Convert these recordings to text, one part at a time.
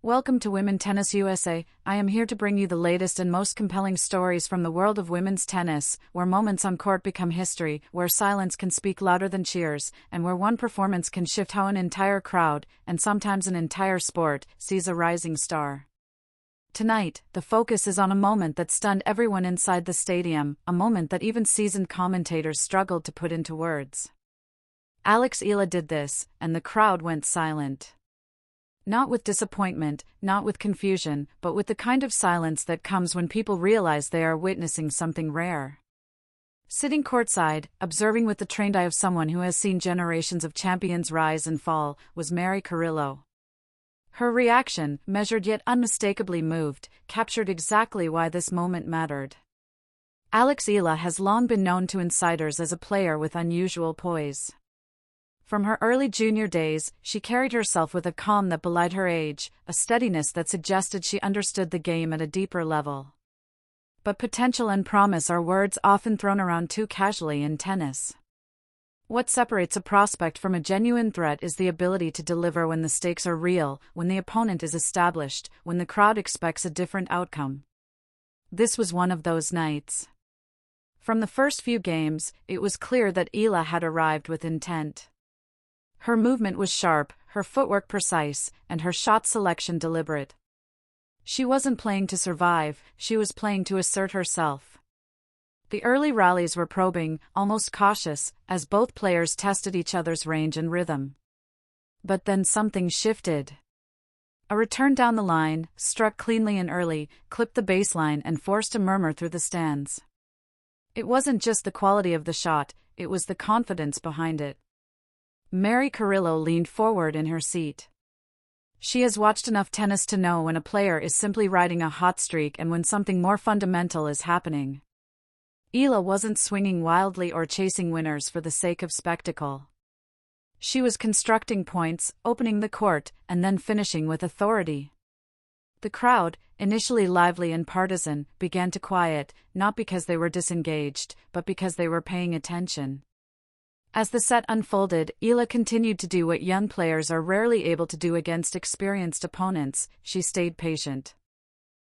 Welcome to Women Tennis USA. I am here to bring you the latest and most compelling stories from the world of women's tennis, where moments on court become history, where silence can speak louder than cheers, and where one performance can shift how an entire crowd, and sometimes an entire sport, sees a rising star. Tonight, the focus is on a moment that stunned everyone inside the stadium, a moment that even seasoned commentators struggled to put into words. Alex Eala did this, and the crowd went silent. Not with disappointment, not with confusion, but with the kind of silence that comes when people realize they are witnessing something rare. Sitting courtside, observing with the trained eye of someone who has seen generations of champions rise and fall, was Mary Carillo. Her reaction, measured yet unmistakably moved, captured exactly why this moment mattered. Alex Eala has long been known to insiders as a player with unusual poise. From her early junior days, she carried herself with a calm that belied her age, a steadiness that suggested she understood the game at a deeper level. But potential and promise are words often thrown around too casually in tennis. What separates a prospect from a genuine threat is the ability to deliver when the stakes are real, when the opponent is established, when the crowd expects a different outcome. This was one of those nights. From the first few games, it was clear that Eala had arrived with intent. Her movement was sharp, her footwork precise, and her shot selection deliberate. She wasn't playing to survive, she was playing to assert herself. The early rallies were probing, almost cautious, as both players tested each other's range and rhythm. But then something shifted. A return down the line, struck cleanly and early, clipped the baseline and forced a murmur through the stands. It wasn't just the quality of the shot, it was the confidence behind it. Mary Carillo leaned forward in her seat. She has watched enough tennis to know when a player is simply riding a hot streak and when something more fundamental is happening. Eala wasn't swinging wildly or chasing winners for the sake of spectacle. She was constructing points, opening the court, and then finishing with authority. The crowd, initially lively and partisan, began to quiet, not because they were disengaged, but because they were paying attention. As the set unfolded, Eala continued to do what young players are rarely able to do against experienced opponents. She stayed patient.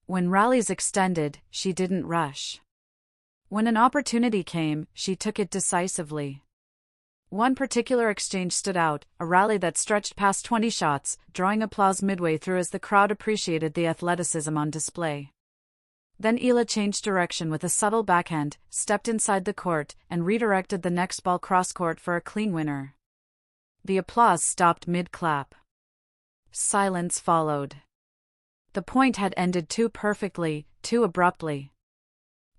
When rallies extended, she didn't rush. When an opportunity came, she took it decisively. One particular exchange stood out, a rally that stretched past 20 shots, drawing applause midway through as the crowd appreciated the athleticism on display. Then Eala changed direction with a subtle backhand, stepped inside the court, and redirected the next ball cross-court for a clean winner. The applause stopped mid-clap. Silence followed. The point had ended too perfectly, too abruptly.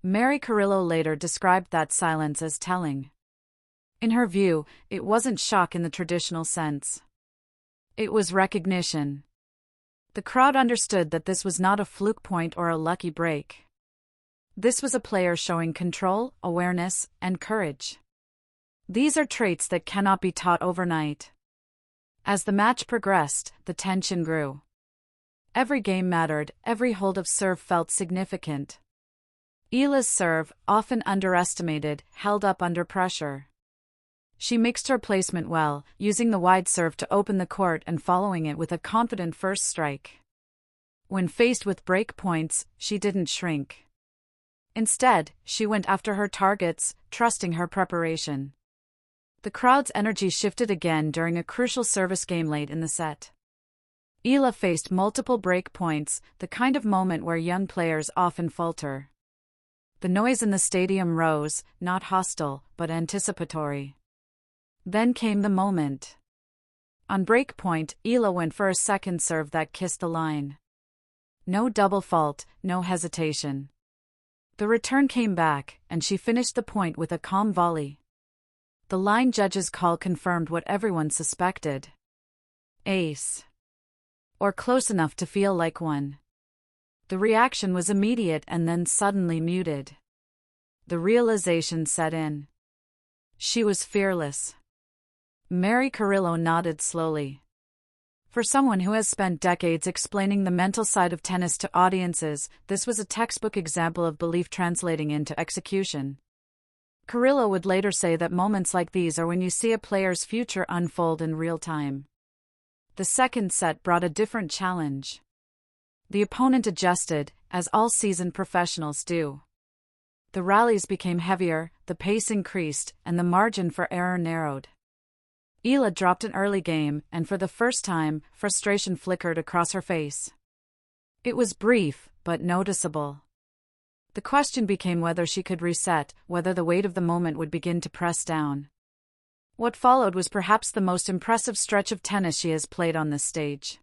Mary Carillo later described that silence as telling. In her view, it wasn't shock in the traditional sense. It was recognition. The crowd understood that this was not a fluke point or a lucky break. This was a player showing control, awareness, and courage. These are traits that cannot be taught overnight. As the match progressed, the tension grew. Every game mattered, every hold of serve felt significant. Eala's serve, often underestimated, held up under pressure. She mixed her placement well, using the wide serve to open the court and following it with a confident first strike. When faced with break points, she didn't shrink. Instead, she went after her targets, trusting her preparation. The crowd's energy shifted again during a crucial service game late in the set. Eala faced multiple break points, the kind of moment where young players often falter. The noise in the stadium rose, not hostile, but anticipatory. Then came the moment. On break point, Eala went for a second serve that kissed the line. No double fault, no hesitation. The return came back, and she finished the point with a calm volley. The line judge's call confirmed what everyone suspected. Ace. Or close enough to feel like one. The reaction was immediate and then suddenly muted. The realization set in. She was fearless. Mary Carillo nodded slowly. For someone who has spent decades explaining the mental side of tennis to audiences, this was a textbook example of belief translating into execution. Carillo would later say that moments like these are when you see a player's future unfold in real time. The second set brought a different challenge. The opponent adjusted, as all seasoned professionals do. The rallies became heavier, the pace increased, and the margin for error narrowed. Eala dropped an early game, and for the first time, frustration flickered across her face. It was brief, but noticeable. The question became whether she could reset, whether the weight of the moment would begin to press down. What followed was perhaps the most impressive stretch of tennis she has played on this stage.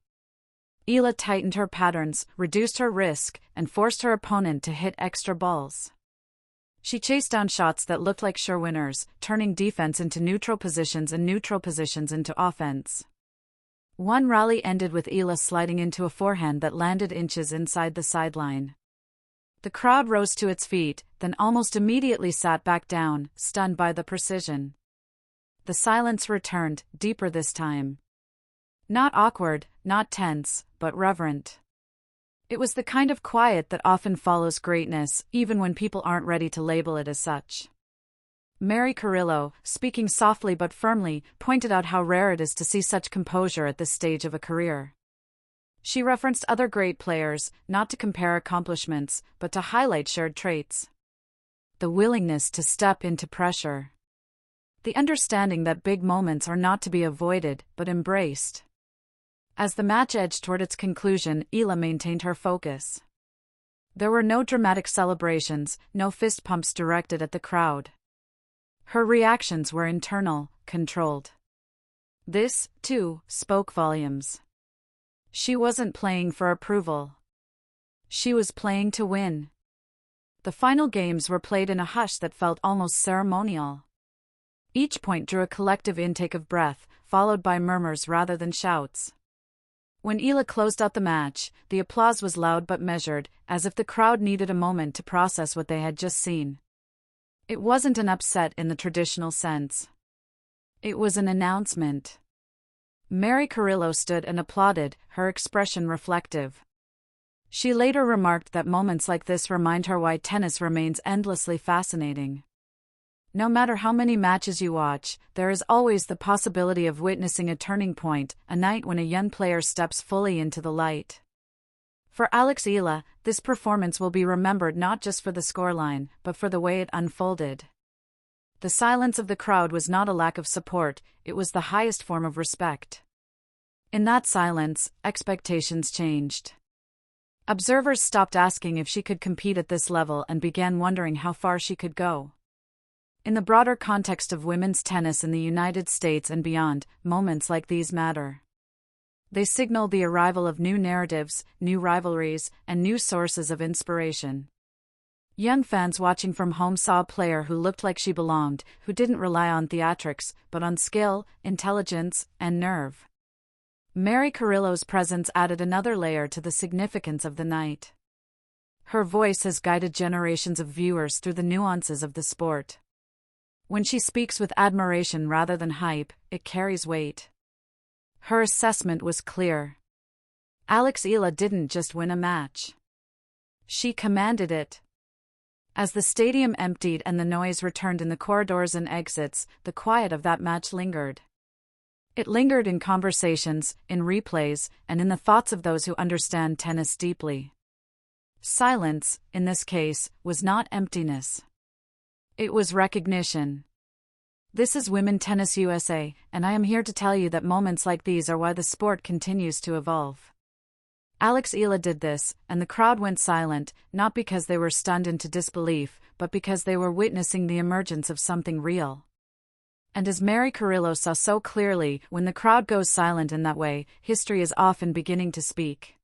Eala tightened her patterns, reduced her risk, and forced her opponent to hit extra balls. She chased down shots that looked like sure winners, turning defense into neutral positions and neutral positions into offense. One rally ended with Eala sliding into a forehand that landed inches inside the sideline. The crowd rose to its feet, then almost immediately sat back down, stunned by the precision. The silence returned, deeper this time. Not awkward, not tense, but reverent. It was the kind of quiet that often follows greatness, even when people aren't ready to label it as such. Mary Carillo, speaking softly but firmly, pointed out how rare it is to see such composure at this stage of a career. She referenced other great players, not to compare accomplishments, but to highlight shared traits. The willingness to step into pressure. The understanding that big moments are not to be avoided, but embraced. As the match edged toward its conclusion, Eala maintained her focus. There were no dramatic celebrations, no fist pumps directed at the crowd. Her reactions were internal, controlled. This, too, spoke volumes. She wasn't playing for approval. She was playing to win. The final games were played in a hush that felt almost ceremonial. Each point drew a collective intake of breath, followed by murmurs rather than shouts. When Eala closed out the match, the applause was loud but measured, as if the crowd needed a moment to process what they had just seen. It wasn't an upset in the traditional sense. It was an announcement. Mary Carillo stood and applauded, her expression reflective. She later remarked that moments like this remind her why tennis remains endlessly fascinating. No matter how many matches you watch, there is always the possibility of witnessing a turning point, a night when a young player steps fully into the light. For Alex Eala, this performance will be remembered not just for the scoreline, but for the way it unfolded. The silence of the crowd was not a lack of support, it was the highest form of respect. In that silence, expectations changed. Observers stopped asking if she could compete at this level and began wondering how far she could go. In the broader context of women's tennis in the United States and beyond, moments like these matter. They signal the arrival of new narratives, new rivalries, and new sources of inspiration. Young fans watching from home saw a player who looked like she belonged, who didn't rely on theatrics, but on skill, intelligence, and nerve. Mary Carillo's presence added another layer to the significance of the night. Her voice has guided generations of viewers through the nuances of the sport. When she speaks with admiration rather than hype, it carries weight. Her assessment was clear. Alex Eala didn't just win a match. She commanded it. As the stadium emptied and the noise returned in the corridors and exits, the quiet of that match lingered. It lingered in conversations, in replays, and in the thoughts of those who understand tennis deeply. Silence, in this case, was not emptiness. It was recognition. This is Women Tennis USA, and I am here to tell you that moments like these are why the sport continues to evolve. Alex Eala did this, and the crowd went silent, not because they were stunned into disbelief, but because they were witnessing the emergence of something real. And as Mary Carillo saw so clearly, when the crowd goes silent in that way, history is often beginning to speak.